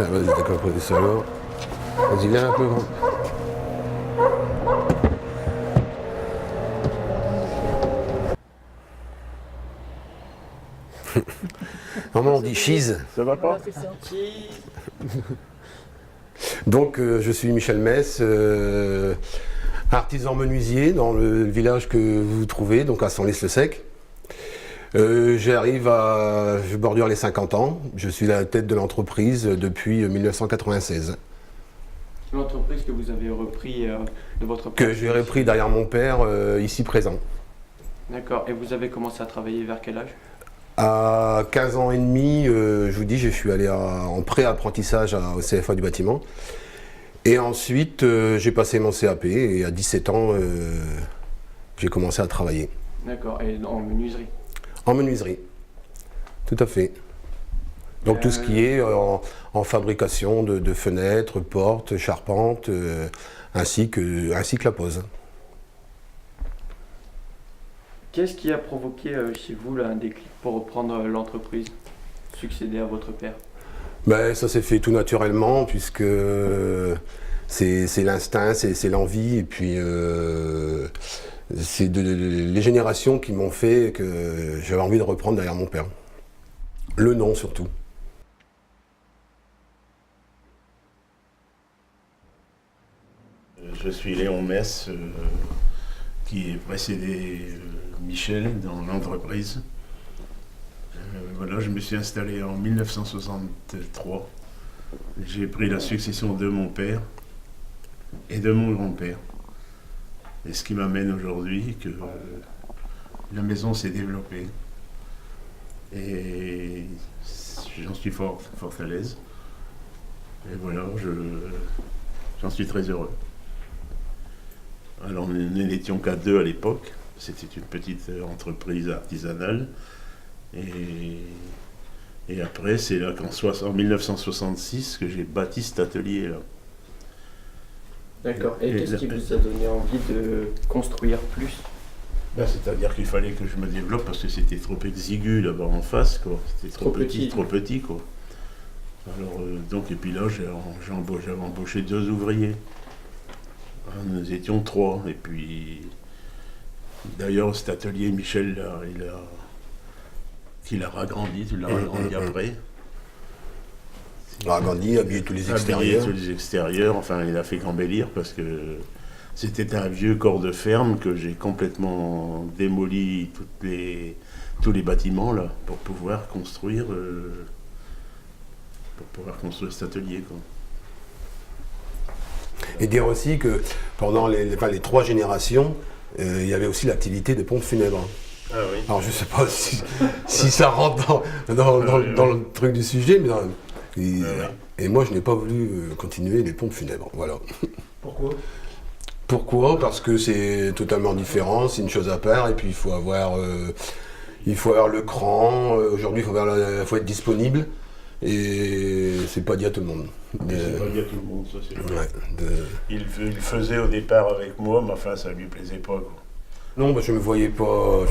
Tiens, vas-y, t'as compris ça alors. Vas-y, viens un peu. Normalement, on dit cheese. Ça va pas? Donc, je suis Michel Mess, artisan menuisier dans le village que vous trouvez, donc à Senlis-le-Sec. Je bordure les 50 ans. Je suis à la tête de l'entreprise depuis 1996. L'entreprise que vous avez repris de votre père? Que j'ai repris derrière mon père, ici présent. D'accord. Et vous avez commencé à travailler vers quel âge? À 15 ans et demi, je vous dis, je suis allé en pré-apprentissage au CFA du bâtiment. Et ensuite, j'ai passé mon CAP et à 17 ans, j'ai commencé à travailler. D'accord. Et en menuiserie? En menuiserie, tout à fait. Donc tout ce qui est en fabrication de fenêtres, portes, charpentes, ainsi que la pose. Qu'est-ce qui a provoqué chez vous là, un déclic pour reprendre l'entreprise, succéder à votre père? Ben, ça s'est fait tout naturellement, puisque c'est l'instinct, c'est l'envie, et puis c'est les générations qui m'ont fait que j'avais envie de reprendre derrière mon père. Le nom surtout. Je suis Léon Mess, qui est précédé Michel dans l'entreprise. Voilà, je me suis installé en 1963. J'ai pris la succession de mon père et de mon grand-père. Et ce qui m'amène aujourd'hui que la maison s'est développée. Et j'en suis fort à l'aise. Et voilà, j'en suis très heureux. Alors nous n'étions qu'à deux à l'époque. C'était une petite entreprise artisanale. Et après, c'est là en 1966 que j'ai bâti cet atelier-là. D'accord. Et qu'est-ce qui vous a donné envie de construire plus? C'est-à-dire qu'il fallait que je me développe parce que c'était trop exigu là-bas en face, quoi. C'était trop petit, quoi. Alors, donc, et puis là, j'avais embauché 2 ouvriers. Nous étions 3. Et puis, d'ailleurs, cet atelier, Michel, là, il a ragrandi, tu l'as ragrandi après. Agrandi, habillé tous les extérieurs. Enfin, il a fait qu'embellir parce que c'était un vieux corps de ferme que j'ai complètement démoli tous les bâtiments là pour pouvoir construire cet atelier, quoi. Et dire aussi que pendant les 3 générations, il y avait aussi l'activité de pompes funèbres. Ah oui. Alors je ne sais pas si ça rentre dans le truc du sujet, mais et moi je n'ai pas voulu continuer les pompes funèbres. Voilà. Pourquoi? Parce que c'est totalement différent, c'est une chose à part, et puis il faut avoir le cran. Aujourd'hui il faut être disponible. Et c'est pas dit à tout le monde. C'est pas dit à tout le monde, ça c'est vrai. Ouais, il le faisait au départ avec moi, mais enfin ça lui plaisait pas, quoi. Non, je me voyais pas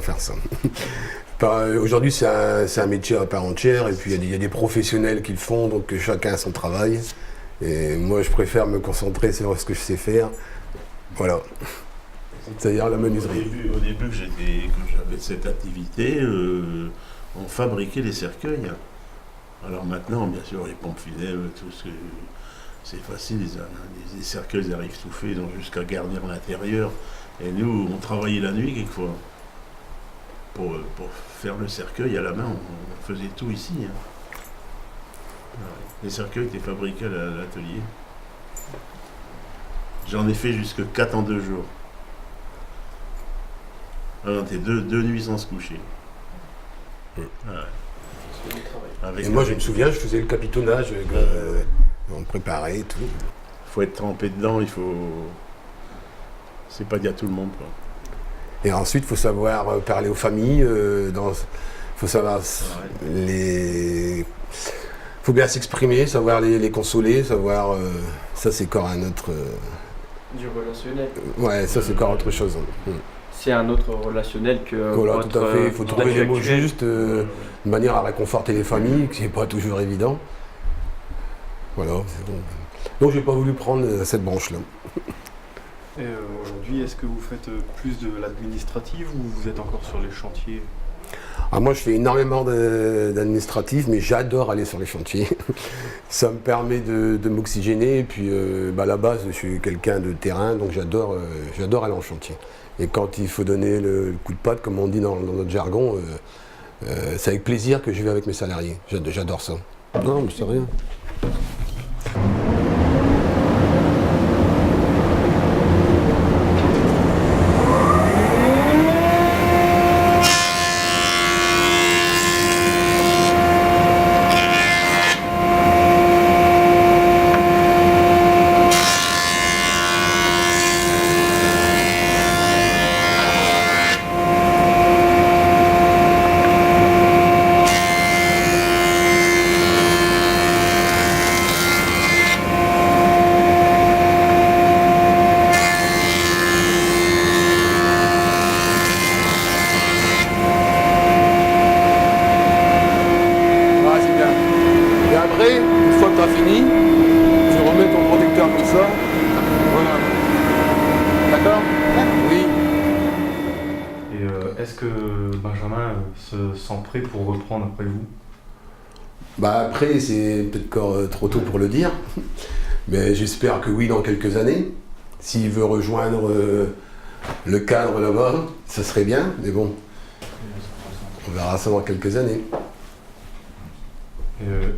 faire ça. Aujourd'hui c'est un métier à part entière, et puis il y a des professionnels qui le font, donc chacun a son travail. Et moi je préfère me concentrer sur ce que je sais faire. Voilà. C'est-à-dire la menuiserie. Au début que j'avais cette activité, on fabriquait les cercueils. Alors maintenant, bien sûr, les pompes funèbres, tout ce c'est facile, les cercueils arrivent tout faits, donc jusqu'à garnir l'intérieur. Et nous, on travaillait la nuit quelquefois. Pour faire le cercueil à la main, on faisait tout ici. Les cercueils étaient fabriqués à l'atelier. J'en ai fait jusque 4 en 2 jours. Alors, on était 2 nuits sans se coucher. Et moi je me souviens, je faisais le capitonnage, on préparait et tout. Il faut être trempé dedans, c'est pas dit à tout le monde, quoi. Et ensuite il faut savoir parler aux familles, faut savoir faut bien s'exprimer, savoir les consoler, savoir ça c'est encore un autre. Du relationnel. Ouais, ça c'est encore autre chose. C'est un autre relationnel que voilà, votre, tout à fait. Il faut trouver les mots justes, de manière à réconforter les familles, ce qui n'est pas toujours évident. Voilà, c'est bon. Donc j'ai pas voulu prendre cette branche-là. Et aujourd'hui, est-ce que vous faites plus de l'administratif ou vous êtes encore sur les chantiers? Moi je fais énormément d'administratif, mais j'adore aller sur les chantiers. Ça me permet de m'oxygéner, et puis à la base je suis quelqu'un de terrain, donc j'adore aller en chantier. Et quand il faut donner le coup de patte, comme on dit dans notre jargon, c'est avec plaisir que je vais avec mes salariés. J'adore ça. Non, mais c'est rien. Est-ce que Benjamin se sent prêt pour reprendre après vous? Après, c'est peut-être encore trop tôt pour le dire, mais j'espère que oui dans quelques années. S'il veut rejoindre le cadre là-bas, ça serait bien, mais bon, on verra ça dans quelques années.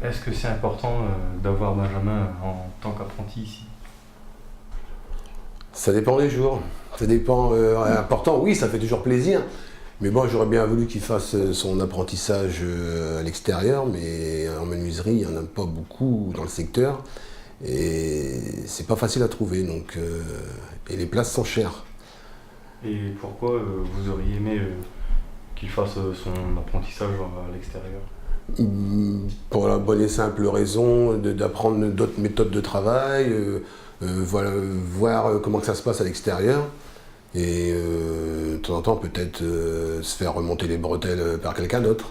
Est-ce que c'est important d'avoir Benjamin en tant qu'apprenti ici? Ça dépend des jours. Ça dépend. Important, oui, ça fait toujours plaisir. Mais bon, j'aurais bien voulu qu'il fasse son apprentissage à l'extérieur, mais en menuiserie, il n'y en a pas beaucoup dans le secteur. Et c'est pas facile à trouver, donc, et les places sont chères. Et pourquoi vous auriez aimé qu'il fasse son apprentissage à l'extérieur? Pour la bonne et simple raison d'apprendre d'autres méthodes de travail, voir comment que ça se passe à l'extérieur. Et de temps en temps, peut-être se faire remonter les bretelles par quelqu'un d'autre.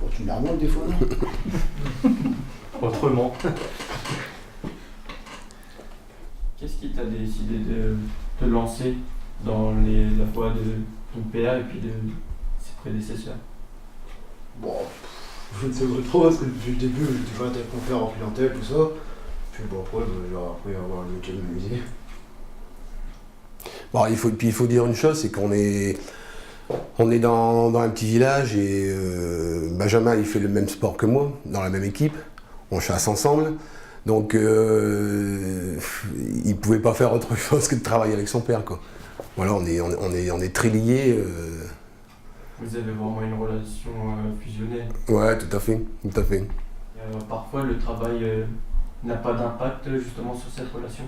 Bon, tu me la remontes des fois, non? Autrement. Qu'est-ce qui t'a décidé de te lancer dans la voie de ton père et puis de ses prédécesseurs? Bon, je ne sais pas trop, parce que depuis le début, j'ai toujours été confrère en clientèle, tout ça. Puis bon, après, j'ai appris à avoir le métier de menuisier. Bon, il faut dire une chose, c'est qu'on est dans un petit village et Benjamin il fait le même sport que moi, dans la même équipe, on chasse ensemble, donc il ne pouvait pas faire autre chose que de travailler avec son père, quoi. Voilà, on est très liés. Vous avez vraiment une relation fusionnelle. Ouais, tout à fait, tout à fait. Parfois le travail n'a pas d'impact justement sur cette relation?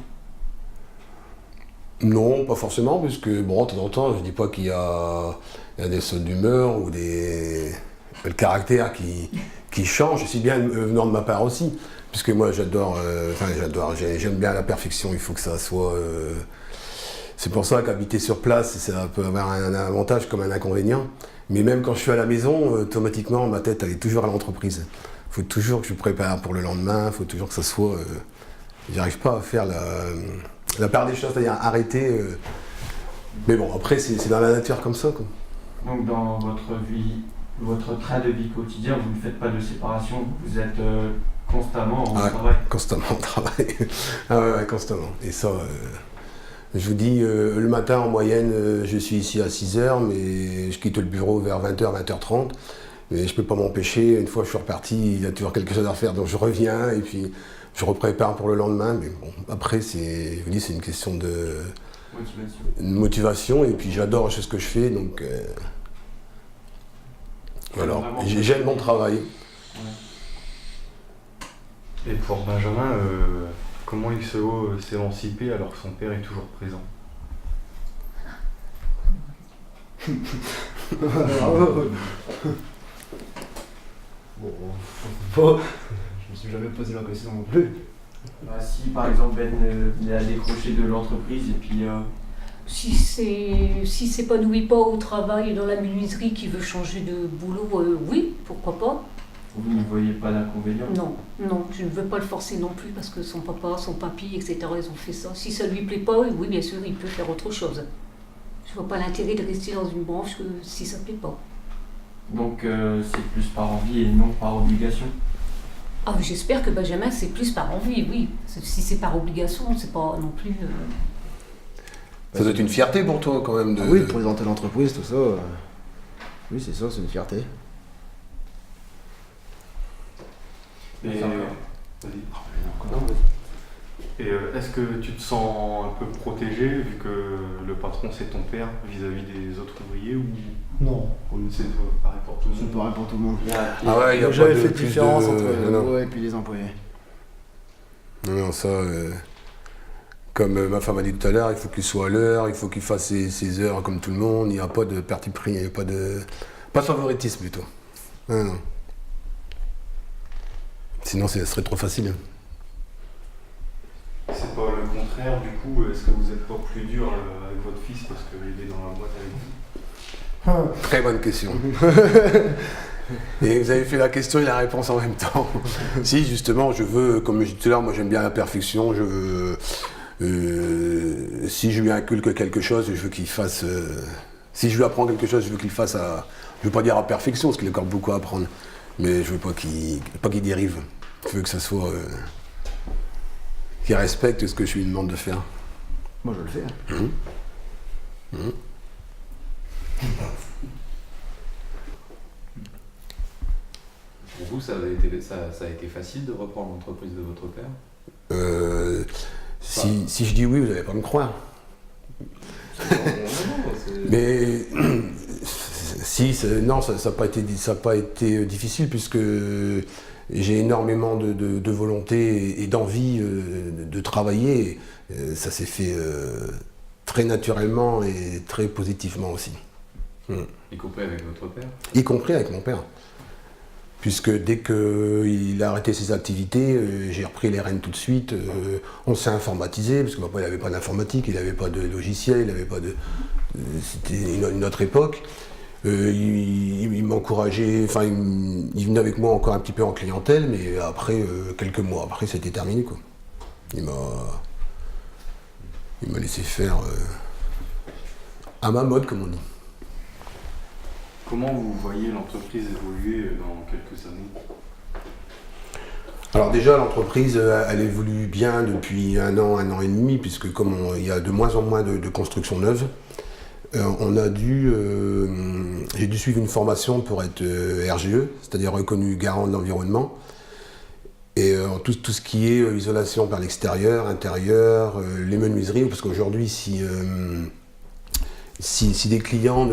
Non, pas forcément, puisque bon, de temps en temps, je dis pas qu'il y a des sautes d'humeur ou le caractère qui change, si bien venant de ma part aussi, puisque moi j'adore, j'aime bien la perfection, il faut que ça soit. C'est pour ça qu'habiter sur place, ça peut avoir un avantage comme un inconvénient. Mais même quand je suis à la maison, automatiquement, ma tête elle est toujours à l'entreprise. Il faut toujours que je me prépare pour le lendemain, il faut toujours que ça soit. J'arrive pas à faire la part des choses, c'est-à-dire arrêter. Mais bon, après, c'est dans la nature comme ça, quoi. Donc dans votre vie, votre train de vie quotidien, vous ne faites pas de séparation, vous êtes constamment au travail? Constamment au travail. Ah ouais, constamment. Et ça, je vous dis, le matin, en moyenne, je suis ici à 6h, mais je quitte le bureau vers 20h, 20h30. Mais je peux pas m'empêcher, une fois que je suis reparti, il y a toujours quelque chose à faire, donc je reviens, et puis je reprépare pour le lendemain. Mais bon, après, je vous dis, c'est une question de motivation, et puis j'adore ce que je fais, donc voilà, j'aime mon travail. Et pour Benjamin, comment il se veut s'émanciper alors que son père est toujours présent? Bon, je me suis jamais posé la question non plus. Si par exemple Ben venait à décrocher de l'entreprise et puis... Si c'est pas nous pas au travail dans la menuiserie qui veut changer de boulot, oui, pourquoi pas. Vous n'y voyez pas d'inconvénient? Non, non, je ne veux pas le forcer non plus parce que son papa, son papy, etc., ils ont fait ça. Si ça lui plaît pas, oui, bien sûr, il peut faire autre chose. Je vois pas l'intérêt de rester dans une branche si ça plaît pas. Donc c'est plus par envie et non par obligation? Ah, j'espère que Benjamin, c'est plus par envie, oui. Si c'est par obligation, c'est pas non plus... Ça doit être une fierté pour toi quand même de... Ah oui, de présenter l'entreprise, tout ça. Oui, c'est ça, c'est une fierté. Et, Ça va. vas-y. Non, vas-y. Et est-ce que tu te sens un peu protégé vu que le patron c'est ton père vis-à-vis des autres ouvriers ou Non. c'est pareil pour tout le C'est monde? pareil pour tout le monde. Ah ouais, il n'y a J'avais pas fait de de plus différence de... entre Non, les non. employés et puis les employés. Non, ça, comme ma femme a dit tout à l'heure, il faut qu'il soit à l'heure, il faut qu'il fasse ses heures comme tout le monde, il n'y a pas de parti pris, il n'y a pas de favoritisme plutôt. Non, non. Sinon, ce serait trop facile. C'est pas le contraire du coup, est-ce que vous êtes pas plus dur avec votre fils parce qu'il est dans la boîte avec vous? Très bonne question. Et vous avez fait la question et la réponse en même temps. Si, justement, je veux, comme je disais tout à l'heure, moi j'aime bien la perfection, je veux... si je lui inculque quelque chose, je veux qu'il fasse... si je lui apprends quelque chose, je veux qu'il fasse à... Je veux pas dire à perfection, parce qu'il a encore beaucoup à apprendre. Mais je veux pas qu'il dérive. Je veux que ça soit... qu'il respecte ce que je lui demande de faire. Moi, je le fais. Pour vous, ça a été facile de reprendre l'entreprise de votre père? Si je dis oui, vous n'allez pas me croire. Mais si, non, ça n'a pas été difficile puisque j'ai énormément de volonté et d'envie de travailler. Ça s'est fait très naturellement et très positivement aussi. Y compris avec votre père? Y compris avec mon père. Puisque dès qu'il a arrêté ses activités, j'ai repris les rênes tout de suite. On s'est informatisé, parce que papa il n'avait pas d'informatique, il n'avait pas de logiciel, il n'avait pas de... C'était une autre époque. Il m'encourageait, enfin il venait avec moi encore un petit peu en clientèle, mais après, quelques mois après, c'était terminé, quoi. Il m'a laissé faire à ma mode, comme on dit. Comment vous voyez l'entreprise évoluer dans quelques années? Alors déjà, l'entreprise, elle évolue bien depuis un an et demi, puisque comme il y a de moins en moins de constructions neuves, j'ai dû suivre une formation pour être RGE, c'est-à-dire reconnu garant de l'environnement. Et tout ce qui est isolation par l'extérieur, intérieur, les menuiseries, parce qu'aujourd'hui, si des clients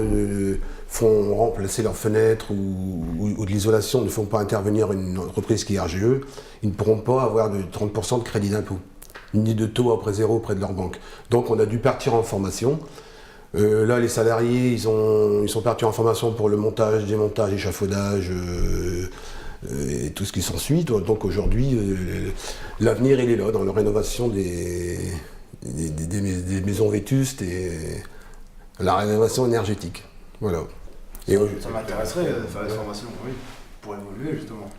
font remplacer leurs fenêtres ou de l'isolation, ne font pas intervenir une entreprise qui est RGE, ils ne pourront pas avoir de 30% de crédit d'impôt, ni de taux après zéro auprès de leur banque. Donc on a dû partir en formation. Là, les salariés, ils sont partis en formation pour le montage, démontage, échafaudage et tout ce qui s'ensuit. Donc aujourd'hui, l'avenir, il est là, dans la rénovation des maisons vétustes et la rénovation énergétique. Voilà. Et Ça m'intéresserait de faire des formations, oui, pour évoluer justement.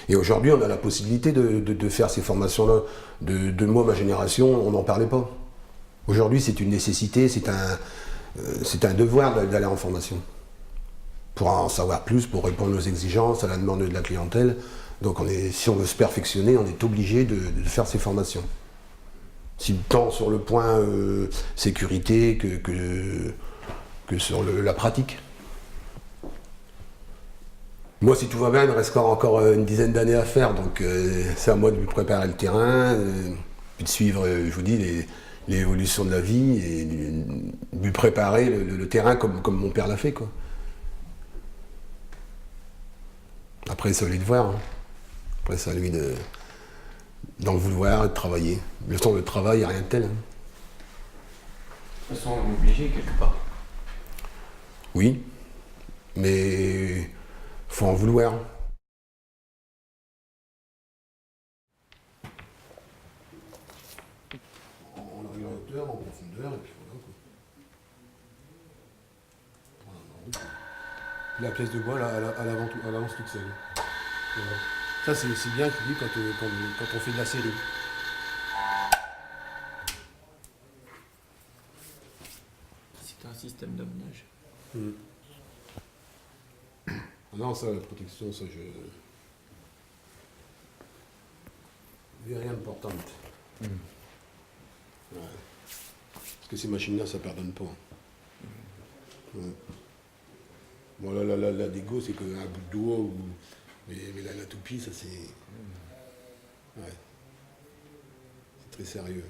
Et aujourd'hui, on a la possibilité de faire ces formations-là. De moi, ma génération, on n'en parlait pas. Aujourd'hui, c'est une nécessité, c'est un devoir d'aller en formation. Pour en savoir plus, pour répondre aux exigences, à la demande de la clientèle. Donc si on veut se perfectionner, on est obligé de faire ces formations. Tant sur le point sécurité que sur la pratique. Moi, si tout va bien, il me reste encore une dizaine d'années à faire, donc c'est à moi de lui préparer le terrain, puis de suivre, je vous dis, l'évolution de la vie, et de lui préparer le terrain comme mon père l'a fait, quoi. Après, c'est à lui de voir. Hein. Après, c'est à lui d'en vouloir et de travailler. Le temps de travail, il n'y a rien de tel. Hein. De toute façon, on est obligé quelque part. Oui, mais faut en vouloir. On arrive en hauteur, en profondeur, et puis voilà. La pièce de bois, là, elle avance toute seule. Voilà. Ça, c'est bien qu'il dit quand on fait de la série. C'est un système d'amenage. Non, ça, la protection, ça, je... Il n'y a rien de portante. Ouais. Parce que ces machines-là, ça ne pardonne pas. Ouais. Bon, là, la dégo, c'est qu'un bout de doigt, mais la toupie, ça, c'est... Ouais. C'est très sérieux.